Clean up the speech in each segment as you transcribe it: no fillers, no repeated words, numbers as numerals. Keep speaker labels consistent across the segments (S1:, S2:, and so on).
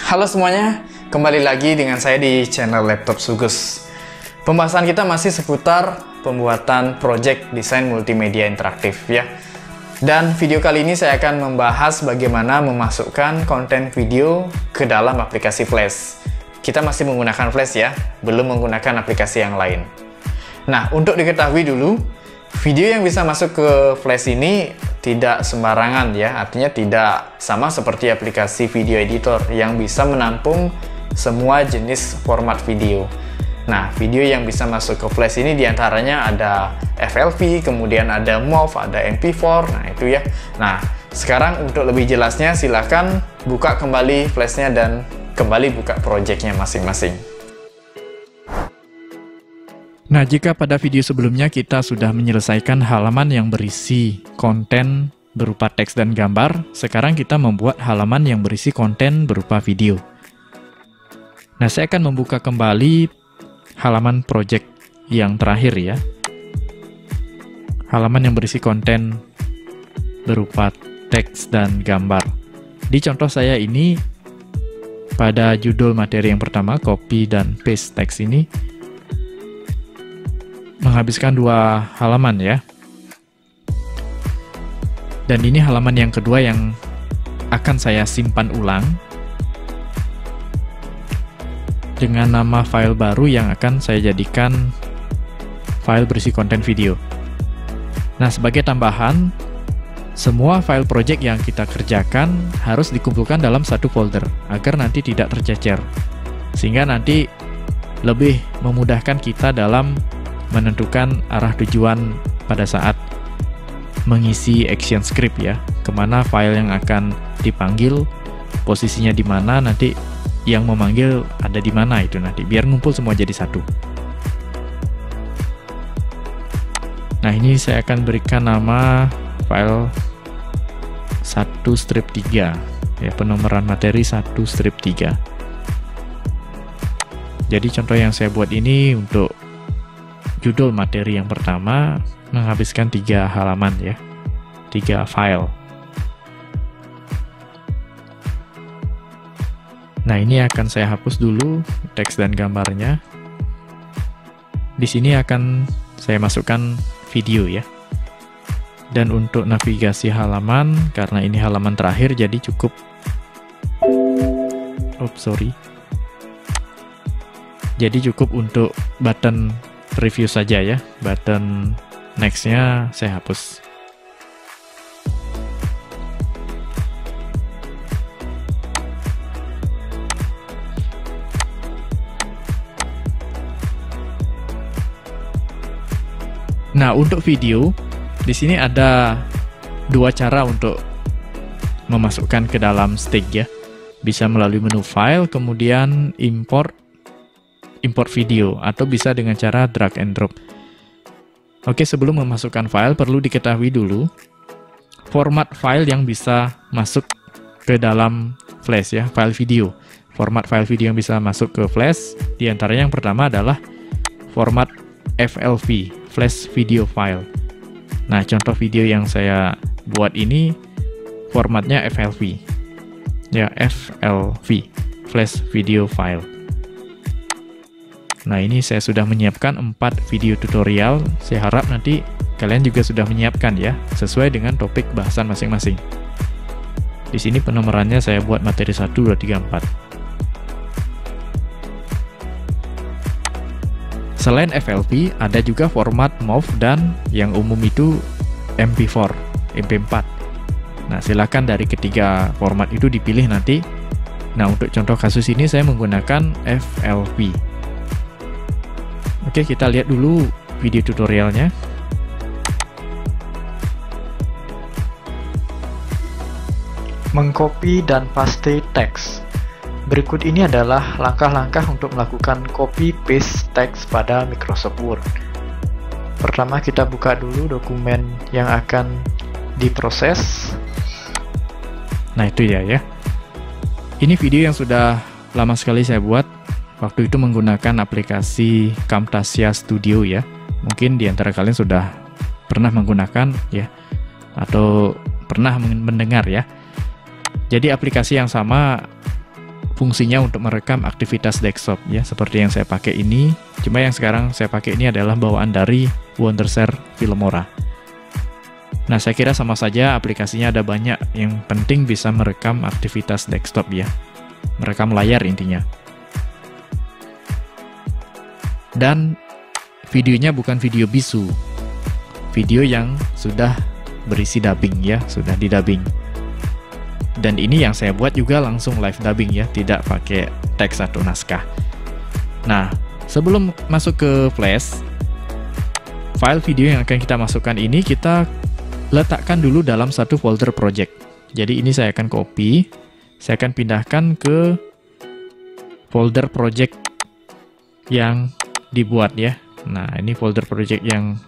S1: Halo semuanya, kembali lagi dengan saya di channel Laptop Sugus. Pembahasan kita masih seputar pembuatan project desain multimedia interaktif ya. Dan video kali ini saya akan membahas bagaimana memasukkan konten video ke dalam aplikasi Flash. Kita masih menggunakan Flash ya, belum menggunakan aplikasi yang lain. Nah, untuk diketahui dulu, video yang bisa masuk ke Flash ini tidak sembarangan ya, artinya tidak sama seperti aplikasi video editor yang bisa menampung semua jenis format video. Nah, video yang bisa masuk ke Flash ini diantaranya ada FLV, kemudian ada MOV, ada MP4, nah itu ya. Nah, sekarang untuk lebih jelasnya silahkan buka kembali Flash-nya dan kembali buka project-nya masing-masing.
S2: Nah, jika pada video sebelumnya kita sudah menyelesaikan halaman yang berisi konten berupa teks dan gambar, sekarang kita membuat halaman yang berisi konten berupa video. Nah, saya akan membuka kembali halaman project yang terakhir ya. Halaman yang berisi konten berupa teks dan gambar. Di contoh saya ini, pada judul materi yang pertama, copy dan paste teks ini, menghabiskan 2 halaman ya. Dan ini halaman yang kedua yang akan saya simpan ulang dengan nama file baru yang akan saya jadikan file berisi konten video. Nah, sebagai tambahan, semua file project yang kita kerjakan harus dikumpulkan dalam satu folder agar nanti tidak tercecer, sehingga nanti lebih memudahkan kita dalam menentukan arah tujuan pada saat mengisi action script ya, kemana file yang akan dipanggil, posisinya di mana, nanti yang memanggil ada di mana, itu nanti biar ngumpul semua jadi satu. Nah, ini saya akan berikan nama file 1 strip 3 ya, penomoran materi 1 strip 3. Jadi contoh yang saya buat ini untuk judul materi yang pertama menghabiskan 3 halaman ya, 3 file. Nah, ini akan saya hapus dulu teks dan gambarnya. Di sini akan saya masukkan video ya. Dan untuk navigasi halaman, karena ini halaman terakhir jadi cukup jadi cukup untuk button review saja ya, button next-nya saya hapus. Nah, untuk video di sini ada 2 cara untuk memasukkan ke dalam stick ya. Bisa melalui menu file, kemudian import video, atau bisa dengan cara drag and drop. Oke, sebelum memasukkan file perlu diketahui dulu format file yang bisa masuk ke dalam Flash ya, file video. Format file video yang bisa masuk ke Flash diantaranya yang pertama adalah format FLV, Flash Video File. Nah, contoh video yang saya buat ini formatnya FLV ya, FLV, Flash Video File. Nah, ini saya sudah menyiapkan 4 video tutorial. Saya harap nanti kalian juga sudah menyiapkan ya, sesuai dengan topik bahasan masing-masing. Di sini penomorannya saya buat materi 1, 2, 3, 4. Selain FLV, ada juga format MOV dan yang umum itu MP4, MP4. Nah, silakan dari ketiga format itu dipilih nanti. Nah, untuk contoh kasus ini saya menggunakan FLV. Oke, kita lihat dulu video tutorialnya.
S3: Mengcopy dan paste teks. Berikut ini adalah langkah-langkah untuk melakukan copy paste teks pada Microsoft Word. Pertama, kita buka dulu dokumen yang akan diproses.
S2: Nah, itu ya. Ini video yang sudah lama sekali saya buat. Waktu itu menggunakan aplikasi Camtasia Studio ya. Mungkin di antara kalian sudah pernah menggunakan ya, atau pernah mendengar ya. Jadi aplikasi yang sama fungsinya untuk merekam aktivitas desktop ya, seperti yang saya pakai ini. Cuma yang sekarang saya pakai ini adalah bawaan dari Wondershare Filmora. Nah, saya kira sama saja, aplikasinya ada banyak, yang penting bisa merekam aktivitas desktop ya, merekam layar intinya. Dan videonya bukan video bisu, video yang sudah berisi dubbing ya, sudah didubbing. Dan ini yang saya buat juga langsung live dubbing ya, tidak pakai teks atau naskah. Nah, sebelum masuk ke Flash, file video yang akan kita masukkan ini kita letakkan dulu dalam satu folder project. Jadi ini saya akan copy, saya akan pindahkan ke folder project yang dibuat ya. Nah, ini folder project yang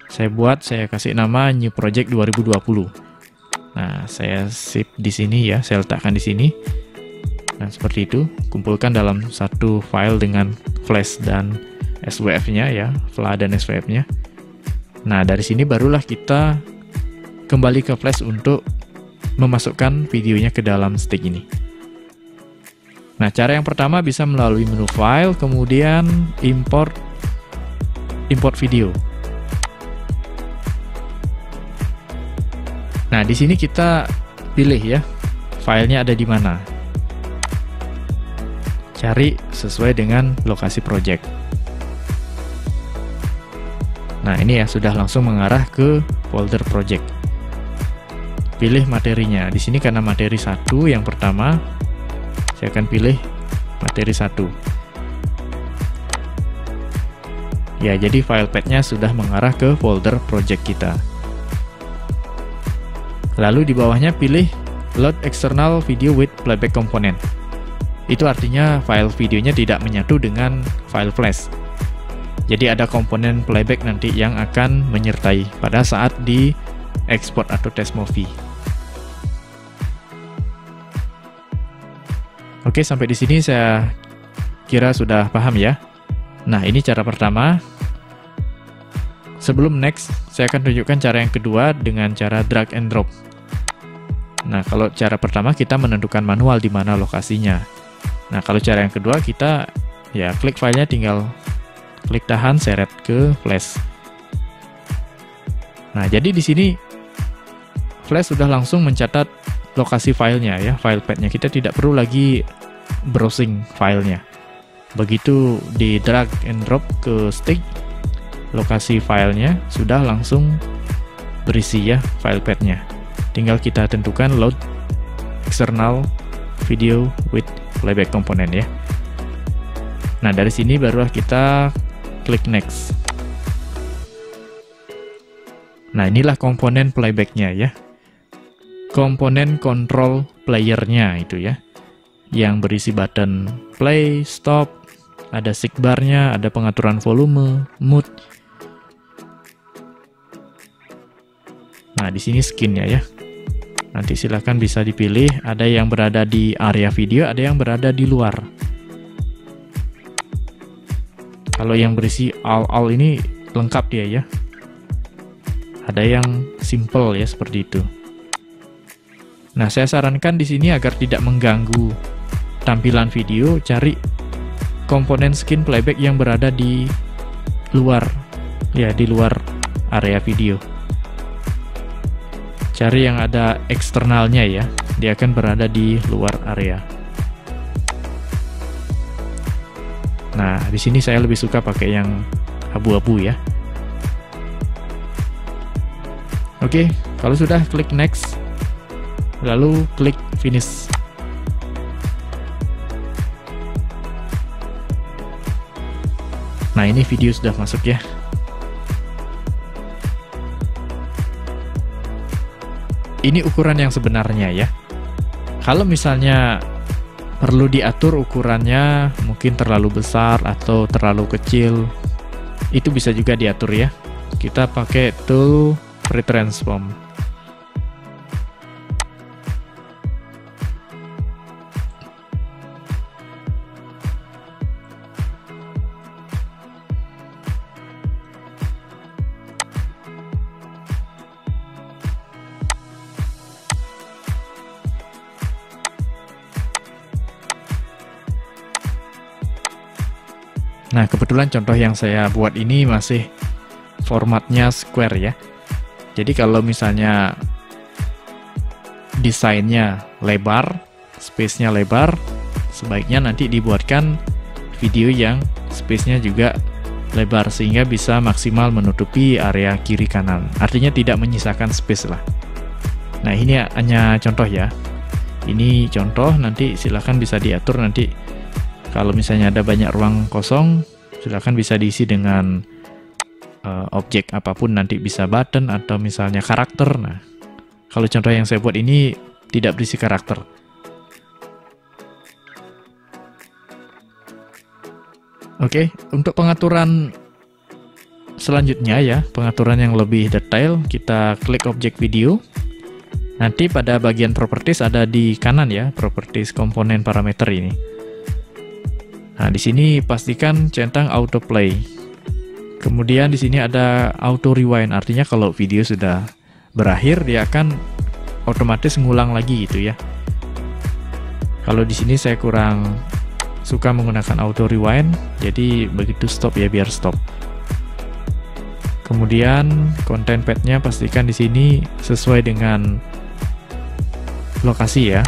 S2: saya buat, saya kasih nama New Project 2020. Nah, saya save di sini ya, saya letakkan di sini. Nah, seperti itu, kumpulkan dalam satu file dengan Flash dan SWF-nya ya, FLA dan SWF-nya. Nah, dari sini barulah kita kembali ke Flash untuk memasukkan videonya ke dalam stick ini. Nah, cara yang pertama bisa melalui menu file, kemudian import video. Nah, di sini kita pilih ya, filenya ada di mana. Cari sesuai dengan lokasi project. Nah, ini ya sudah langsung mengarah ke folder project. Pilih materinya. Di sini karena materi 1 yang pertama, saya akan pilih materi 1. Ya, jadi file path-nya sudah mengarah ke folder project kita. Lalu di bawahnya pilih Load External Video with Playback Component. Itu artinya file videonya tidak menyatu dengan file flash. Jadi ada komponen playback nanti yang akan menyertai pada saat di export atau test movie. Oke, sampai di sini saya kira sudah paham ya. Nah, ini cara pertama. Sebelum next, saya akan tunjukkan cara yang kedua dengan cara drag and drop. Nah, kalau cara pertama kita menentukan manual di mana lokasinya. Nah, kalau cara yang kedua kita ya klik filenya, tinggal klik tahan, seret ke Flash. Nah, jadi di sini Flash sudah langsung mencatat lokasi filenya ya, file path-nya. Kita tidak perlu lagi browsing filenya. Begitu di drag and drop ke stick, lokasi filenya sudah langsung berisi ya file path-nya. Tinggal kita tentukan load external video with playback component ya. Nah, dari sini barulah kita klik next. Nah, inilah komponen playback-nya ya. Komponen control player-nya itu ya. Yang berisi button play, stop, ada sidebar-nya, ada pengaturan volume, mood. Nah, di sini skin-nya ya. Nanti silahkan bisa dipilih, ada yang berada di area video, ada yang berada di luar. Kalau yang berisi all ini lengkap dia ya. Ada yang simple ya seperti itu. Nah, saya sarankan di sini agar tidak mengganggu tampilan video, cari komponen skin playback yang berada di luar ya, di luar area video. Cari yang ada eksternalnya ya, dia akan berada di luar area. Nah, di sini saya lebih suka pakai yang abu-abu ya. Oke, kalau sudah klik next, lalu klik finish. Nah, ini video sudah masuk ya. Ini ukuran yang sebenarnya ya. Kalau misalnya perlu diatur ukurannya, mungkin terlalu besar atau terlalu kecil, itu bisa juga diatur ya. Kita pakai tool retransform. Nah, kebetulan contoh yang saya buat ini masih formatnya square ya. Jadi kalau misalnya desainnya lebar, space-nya lebar, sebaiknya nanti dibuatkan video yang space-nya juga lebar sehingga bisa maksimal menutupi area kiri kanan. Artinya tidak menyisakan space lah. Nah, ini hanya contoh ya. Ini contoh, nanti silahkan bisa diatur nanti. Kalau misalnya ada banyak ruang kosong, silahkan bisa diisi dengan objek apapun, nanti bisa button atau misalnya karakter. Nah, kalau contoh yang saya buat ini tidak berisi karakter. Oke, untuk pengaturan selanjutnya ya, pengaturan yang lebih detail, kita klik objek video. Nanti pada bagian properties ada di kanan ya, properties komponen parameter ini. Nah, di sini pastikan centang autoplay. Kemudian di sini ada auto rewind, artinya kalau video sudah berakhir dia akan otomatis ngulang lagi gitu ya. Kalau di sini saya kurang suka menggunakan auto rewind, jadi begitu stop ya biar stop. Kemudian content path-nya pastikan di sini sesuai dengan lokasi ya.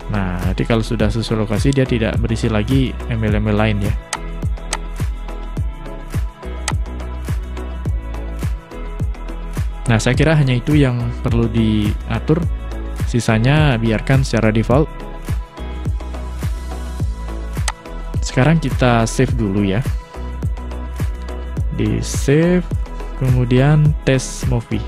S2: Nah, nanti kalau sudah sesuai lokasi dia tidak berisi lagi embel-embel lain ya. Nah, saya kira hanya itu yang perlu diatur. Sisanya biarkan secara default. Sekarang kita save dulu ya. Di save, kemudian test movie.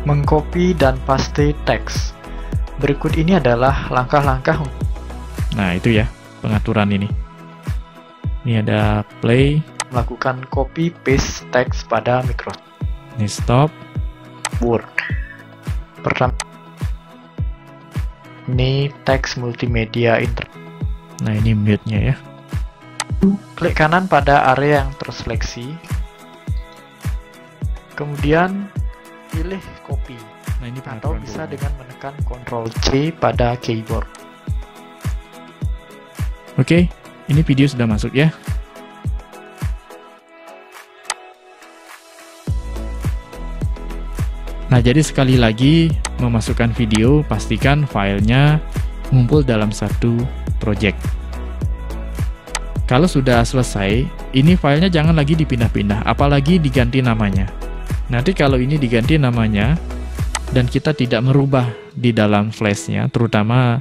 S3: Mengcopy dan paste teks. Berikut ini adalah langkah-langkah.
S2: Nah, itu ya pengaturan ini. Ini ada play,
S3: Melakukan copy paste teks pada Microsoft
S2: ini stop.
S3: Word. Pertama, ini teks multimedia inter.
S2: Nah, ini mute-nya ya.
S3: Klik kanan pada area yang terseleksi. Kemudian pilih copy.
S2: Nah, ini
S3: Atau
S2: pengaturan
S3: bisa
S2: dulu.
S3: dengan menekan Ctrl C pada keyboard.
S2: Oke, ini video sudah masuk ya. Nah, jadi sekali lagi memasukkan video, pastikan filenya ngumpul dalam satu project. Kalau sudah selesai, ini filenya jangan lagi dipindah-pindah, apalagi diganti namanya. Nanti kalau ini diganti namanya, dan kita tidak merubah di dalam flashnya, terutama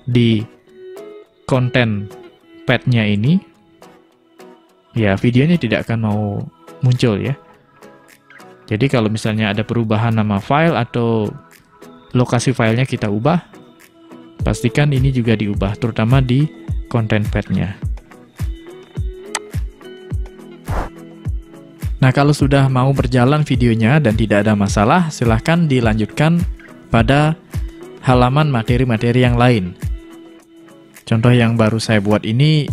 S2: di konten path-nya ini, ya videonya tidak akan mau muncul ya. Jadi kalau misalnya ada perubahan nama file atau lokasi filenya kita ubah, pastikan ini juga diubah, terutama di konten path-nya. Nah, kalau sudah mau berjalan videonya dan tidak ada masalah, silahkan dilanjutkan pada halaman materi-materi yang lain. Contoh yang baru saya buat ini,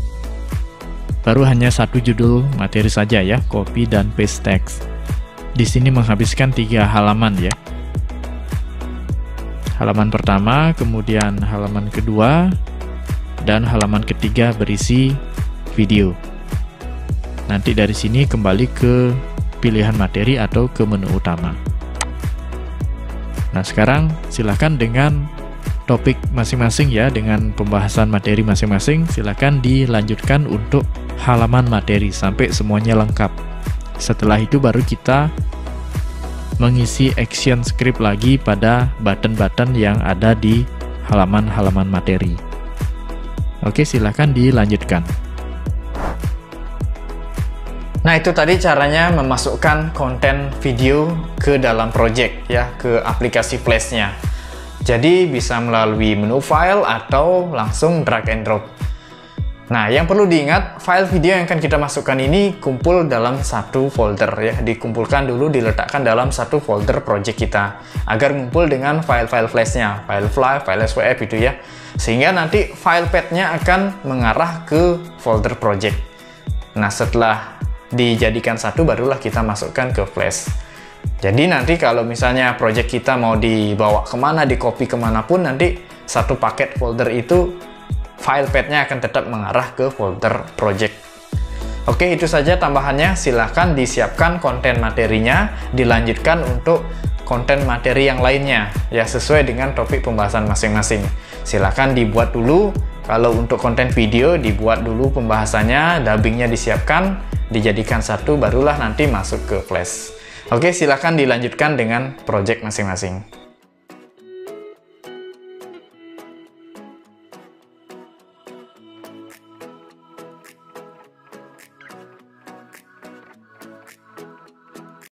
S2: baru hanya satu judul materi saja ya, copy dan paste text. Di sini menghabiskan 3 halaman ya. Halaman pertama, kemudian halaman kedua, dan halaman ketiga berisi video. Nanti dari sini kembali ke pilihan materi atau ke menu utama. Nah, sekarang silahkan dengan topik masing-masing ya, dengan pembahasan materi masing-masing, silahkan dilanjutkan untuk halaman materi sampai semuanya lengkap. Setelah itu baru kita mengisi action script lagi pada button-button yang ada di halaman-halaman materi. Oke, silahkan dilanjutkan.
S1: Nah, itu tadi caranya memasukkan konten video ke dalam project ya, ke aplikasi Flash-nya. Jadi bisa melalui menu file atau langsung drag and drop. Nah, yang perlu diingat, file video yang akan kita masukkan ini kumpul dalam satu folder ya, dikumpulkan dulu, diletakkan dalam satu folder project kita agar ngumpul dengan file-file Flash-nya, file FLAC, file SWF gitu ya. Sehingga nanti file path-nya akan mengarah ke folder project. Nah, setelah dijadikan satu barulah kita masukkan ke Flash. Jadi nanti kalau misalnya project kita mau dibawa kemana, di copy kemanapun, nanti satu paket folder itu file path-nya akan tetap mengarah ke folder project. Oke, itu saja tambahannya. Silahkan disiapkan konten materinya, dilanjutkan untuk konten materi yang lainnya, ya sesuai dengan topik pembahasan masing-masing. Silahkan dibuat dulu. Kalau untuk konten video, dibuat dulu pembahasannya, dubbingnya disiapkan, dijadikan satu, barulah nanti masuk ke Flash. Oke, silahkan dilanjutkan dengan project masing-masing.